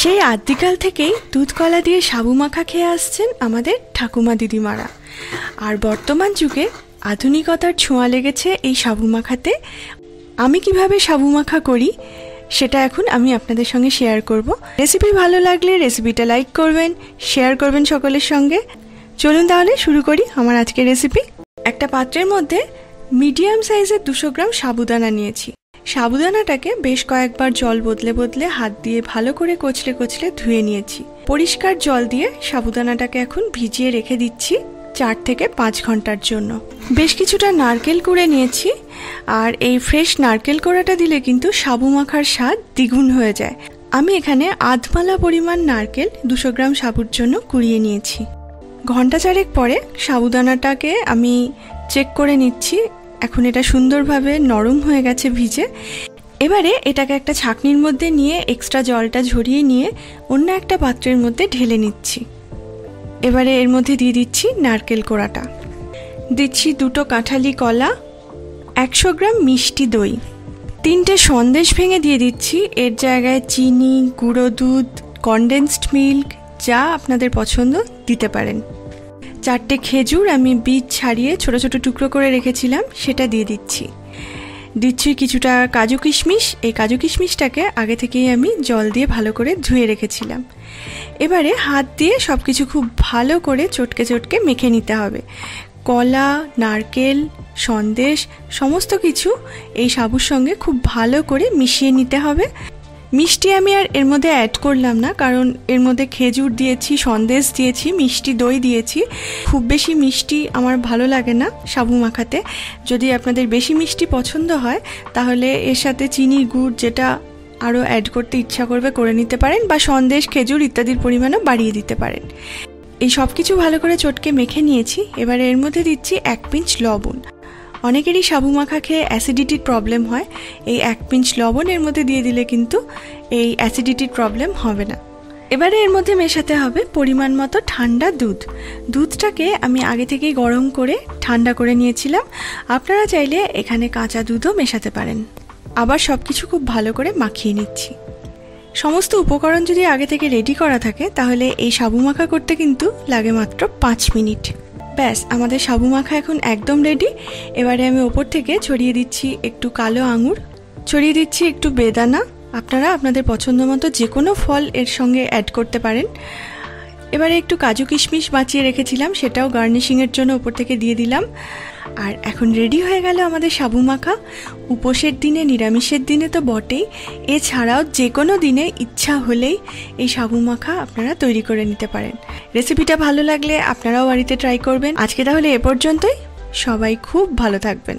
সেই আদিকাল থেকেই দুধ কলা দিয়ে সাবু মাখা খেয়ে আসছেন আমাদের ঠাকুমা দিদিমারা। আর বর্তমান যুগে আধুনিকতার ছোঁয়া লেগেছে এই সাবু মাখাতে। আমি কিভাবে সাবু মাখা করি সেটা এখন আমি আপনাদের সঙ্গে শেয়ার করব। রেসিপি ভালো লাগলে রেসিপিটা লাইক করবেন, শেয়ার করবেন সকলের সঙ্গে। চলুন তাহলে শুরু করি আমার আজকের রেসিপি। একটা পাত্রের মধ্যে মিডিয়াম সাইজের 200 গ্রাম সাবুদানা নিয়েছি। সাবুদানাটাকে বেশ কয়েকবার জল বদলে বদলে হাত দিয়ে ভালো করে কচলে কচলে ধুয়ে নিয়েছি। পরিষ্কার জল দিয়ে সাবুদানাটাকে এখন ভিজিয়ে রেখে দিচ্ছি 4 থেকে 5 ঘন্টার জন্য। বেশ কিছুটা নারকেল কুড়ে নিয়েছি, আর এই ফ্রেশ নারকেল কোড়াটা দিলে কিন্তু সাবু মাখার স্বাদ দ্বিগুণ হয়ে যায়। আমি এখানে আধমালা পরিমাণ নারকেল 200 গ্রাম সাবুর জন্য কুড়িয়ে নিয়েছি। ঘন্টা 4 পরে সাবুদানাটাকে আমি চেক করে নিচ্ছি। এখন এটা সুন্দরভাবে নরম হয়ে গেছে ভিজে। এবারে এটাকে একটা ছাঁকনির মধ্যে নিয়ে এক্সট্রা জলটা ঝরিয়ে নিয়ে অন্য একটা পাত্রের মধ্যে ঢেলে নিচ্ছি। এবারে এর মধ্যে দিয়ে দিচ্ছি নারকেল কোড়াটা, দিচ্ছি 2টো কাঁঠালি কলা, 100 গ্রাম মিষ্টি দই, 3টে সন্দেশ ভেঙে দিয়ে দিচ্ছি। এর জায়গায় চিনি, গুঁড়ো দুধ, কনডেন্সড মিল্ক যা আপনাদের পছন্দ দিতে পারেন। 4টে খেজুর আমি বীজ ছাড়িয়ে ছোট ছোট টুকরো করে রেখেছিলাম, সেটা দিয়ে দিচ্ছি। দিচ্ছি কিছুটা কাজু কিশমিশ। এই কাজু কিশমিশটাকে আগে থেকেই আমি জল দিয়ে ভালো করে ধুয়ে রেখেছিলাম। এবারে হাত দিয়ে সব কিছু খুব ভালো করে চটকে চটকে মেখে নিতে হবে। কলা, নারকেল, সন্দেশ সমস্ত কিছু এই সাবুর সঙ্গে খুব ভালো করে মিশিয়ে নিতে হবে। মিষ্টি আমি আর এর মধ্যে অ্যাড করলাম না, কারণ এর মধ্যে খেজুর দিয়েছি, সন্দেশ দিয়েছি, মিষ্টি দই দিয়েছি। খুব বেশি মিষ্টি আমার ভালো লাগে না সাবু মাখাতে। যদি আপনাদের বেশি মিষ্টি পছন্দ হয় তাহলে এর সাথে চিনি, গুড় যেটা আরও অ্যাড করতে ইচ্ছা করবে করে নিতে পারেন, বা সন্দেশ, খেজুর ইত্যাদির পরিমাণও বাড়িয়ে দিতে পারেন। এই সব কিছু ভালো করে চটকে মেখে নিয়েছি। এবারে এর মধ্যে দিচ্ছি 1 পিঞ্চ লবণ। অনেকেরই সাবু মাখা খেয়ে অ্যাসিডিটির প্রবলেম হয়। এই 1 পিঞ্চ লবণ এর মধ্যে দিয়ে দিলে কিন্তু এই অ্যাসিডিটির প্রবলেম হবে না। এবারে এর মধ্যে মেশাতে হবে পরিমাণ মতো ঠান্ডা দুধ। দুধটাকে আমি আগে থেকেই গরম করে ঠান্ডা করে নিয়েছিলাম। আপনারা চাইলে এখানে কাঁচা দুধও মেশাতে পারেন। আবার সব কিছু খুব ভালো করে মাখিয়ে নিচ্ছি। সমস্ত উপকরণ যদি আগে থেকে রেডি করা থাকে তাহলে এই সাবু মাখা করতে কিন্তু লাগে মাত্র 5 মিনিট। ব্যাস, আমাদের সাবু মাখা এখন একদম রেডি। এবারে আমি ওপর থেকে ছড়িয়ে দিচ্ছি একটু কালো আঙুর, ছড়িয়ে দিচ্ছি একটু বেদানা। আপনারা আপনাদের পছন্দ মতো যে কোনো ফল এর সঙ্গে অ্যাড করতে পারেন। এবারে একটু কাজু কিশমিশ বাঁচিয়ে রেখেছিলাম, সেটাও গার্নিশিংয়ের জন্য ওপর থেকে দিয়ে দিলাম। আর এখন রেডি হয়ে গেল আমাদের সাবু মাখা। উপোসের দিনে, নিরামিষের দিনে তো বটেই, এছাড়াও যে কোনো দিনে ইচ্ছা হলেই এই সাবু মাখা আপনারা তৈরি করে নিতে পারেন। রেসিপিটা ভালো লাগলে আপনারাও বাড়িতে ট্রাই করবেন। আজকে তাহলে এ পর্যন্তই। সবাই খুব ভালো থাকবেন।